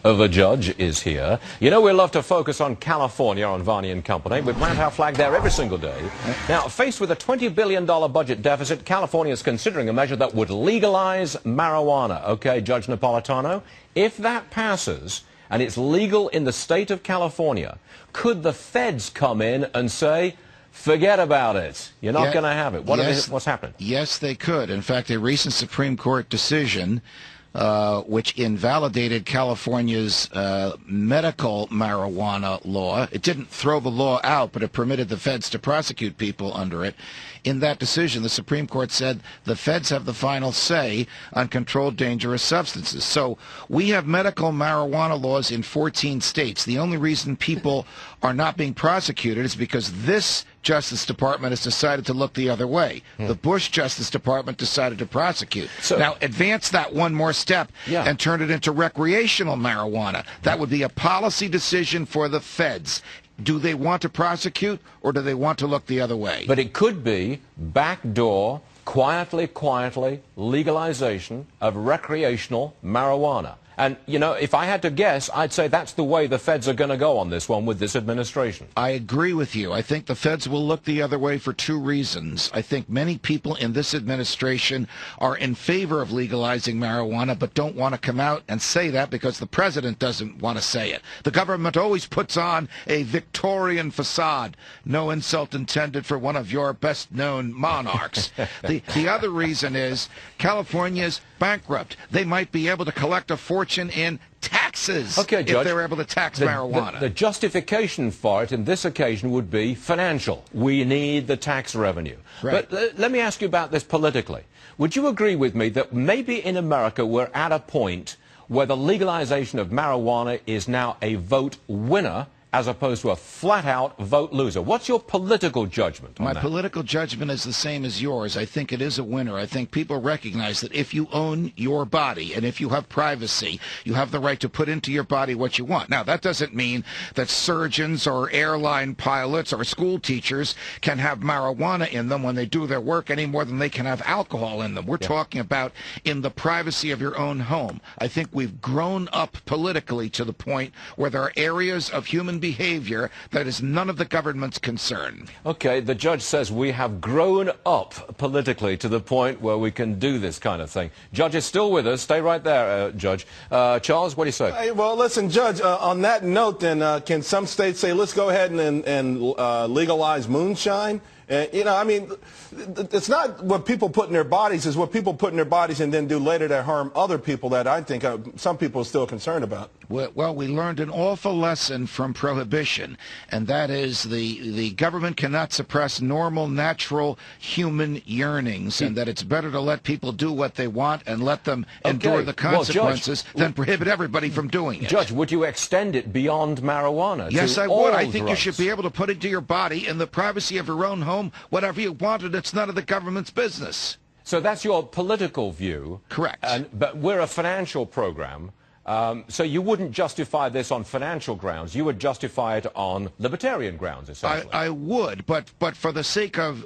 Of a judge is here. You know, we love to focus on California on Varney and Company. We plant our flag there every single day. Now, faced with a $20 billion budget deficit, California is considering a measure that would legalize marijuana. Okay, Judge Nopaliano, if that passes and it's legal in the state of California, could the feds come in and say, forget about it, you're not going to have it? What's happening? Yes, they could. In fact, a recent Supreme Court decision which invalidated California's medical marijuana law. It didn't throw the law out, but it permitted the feds to prosecute people under it. In that decision, the Supreme Court said the feds have the final say on controlled dangerous substances. So we have medical marijuana laws in 14 states. The only reason people are not being prosecuted is because this Justice Department has decided to look the other way. The Bush Justice Department decided to prosecute. Now, advance that one more step and turn it into recreational marijuana. That would be a policy decision for the feds. Do they want to prosecute, or do they want to look the other way? But it could be backdoor, quietly legalization of recreational marijuana. And, you know, if I had to guess, I'd say that's the way the feds are going to go on this one with this administration. I agree with you. I think the feds will look the other way for two reasons. I think many people in this administration are in favor of legalizing marijuana, but don't want to come out and say that because the president doesn't want to say it. The government always puts on a Victorian facade. No insult intended for one of your best-known monarchs. The other reason is California's bankrupt. They might be able to collect a fortune in taxes if they're able to tax marijuana. The justification for it in this occasion would be financial. We need the tax revenue. Right. But let me ask you about this politically. Would you agree with me that maybe in America we're at a point where the legalization of marijuana is now a vote winner as opposed to a flat-out vote loser? What's your political judgment on that? My political judgment is the same as yours. I think it is a winner. I think people recognize that if you own your body and if you have privacy, you have the right to put into your body what you want. Now, that doesn't mean that surgeons or airline pilots or school teachers can have marijuana in them when they do their work any more than they can have alcohol in them. We're talking about in the privacy of your own home. I think we've grown up politically to the point where there are areas of human behavior that is none of the government's concern. Okay, the judge says we have grown up politically to the point where we can do this kind of thing. Judge is still with us. Stay right there, Judge. Charles, what do you say? Hey, well, listen, Judge, on that note, then, can some states say, let's go ahead and legalize moonshine? You know, I mean, it's not what people put in their bodies, it's what people put in their bodies and then do later that harm other people that I think some people are still concerned about. Well, we learned an awful lesson from prohibition, and that is the government cannot suppress normal, natural human yearnings, and that it's better to let people do what they want and let them endure the consequences than prohibit everybody from doing it. Judge, would you extend it beyond marijuana? Yes, I would. I think you should be able to put into your body in the privacy of your own home whatever you wanted. It's none of the government's business. So that's your political view. Correct. But we're a financial program, so you wouldn't justify this on financial grounds. You would justify it on libertarian grounds, essentially. I would, but for the sake of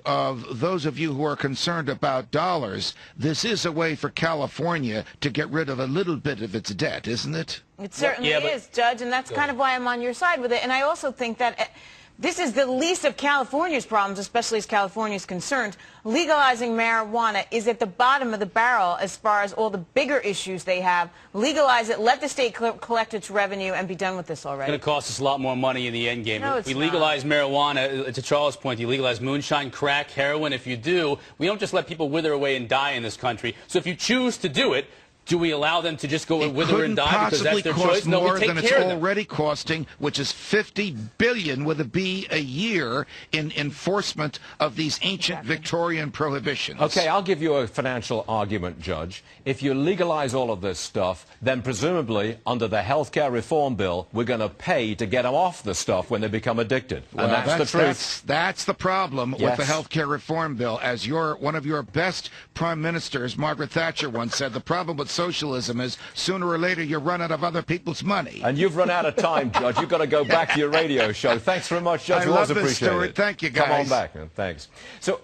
those of you who are concerned about dollars, this is a way for California to get rid of a little bit of its debt, isn't it? It certainly is, Judge, and that's kind of why I'm on your side with it. And I also think that this is the least of California's problems, especially as California is concerned. Legalizing marijuana is at the bottom of the barrel as far as all the bigger issues they have. Legalize it, let the state collect its revenue, and be done with this already. It's going to cost us a lot more money in the end game. No, if we legalize marijuana, to Charles' point, you legalize moonshine, crack, heroin. If you do, we don't just let people wither away and die in this country. So if you choose to do it, do we allow them to just go and wither and die because that's their choice? No, we take care of them. More than it's already costing, which is $50 billion with a B a year in enforcement of these ancient Victorian prohibitions. Okay, I'll give you a financial argument, Judge. If you legalize all of this stuff, then presumably under the health care reform bill, we're going to pay to get them off the stuff when they become addicted. Well, and that's the truth. That's the problem with the health care reform bill. As one of your best prime ministers, Margaret Thatcher, once said, the problem with socialism is sooner or later you run out of other people's money. And you've run out of time, Judge. You've got to go back to your radio show. Thanks very much, Judge. I love this, Stuart. Thank you, guys. Come on back, man. Thanks. So.